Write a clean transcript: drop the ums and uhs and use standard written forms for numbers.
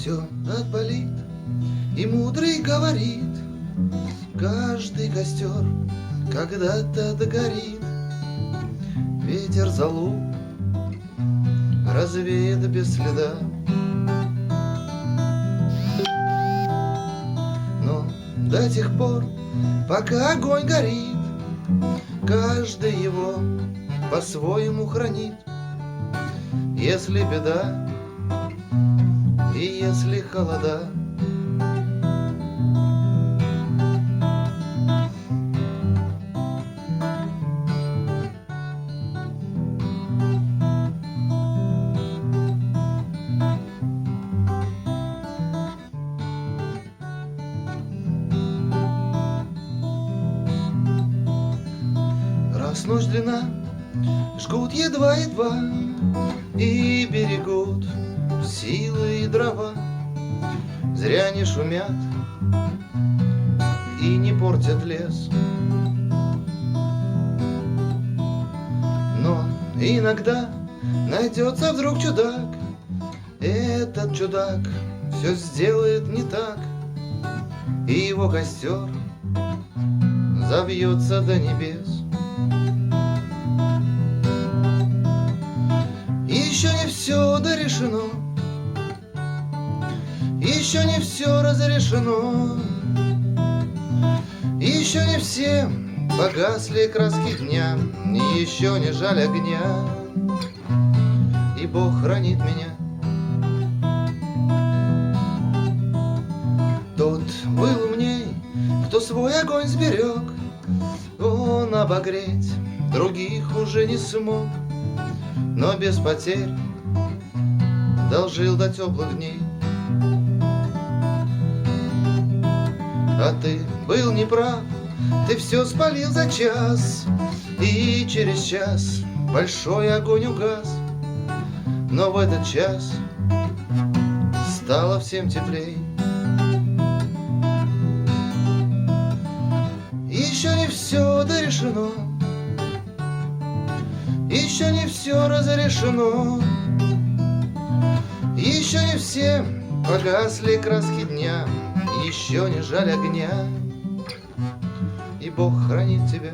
все отболит, и мудрый говорит: каждый костер когда-то догорит. Ветер залу развеет без следа, но до тех пор, пока огонь горит, каждый его по-своему хранит. Если беда и если холода, раз ночь длина, жгут едва-едва и берегут силы и дрова. Зря не шумят и не портят лес. Но иногда найдется вдруг чудак. Этот чудак все сделает не так, и его костер завьется до небес. Еще не все дорешено, еще не все разрешено, еще не все погасли краски дня, еще не жаль огня, и Бог хранит меня. Тот был умней, кто свой огонь сберег, он обогреть других уже не смог, но без потерь дожил до теплых дней. А ты был неправ, ты все спалил за час, и через час большой огонь угас. Но в этот час стало всем теплей. Еще не все дорешено, еще не все разрешено, еще не все погасли краски дня, еще не жаль огня, и Бог хранит тебя.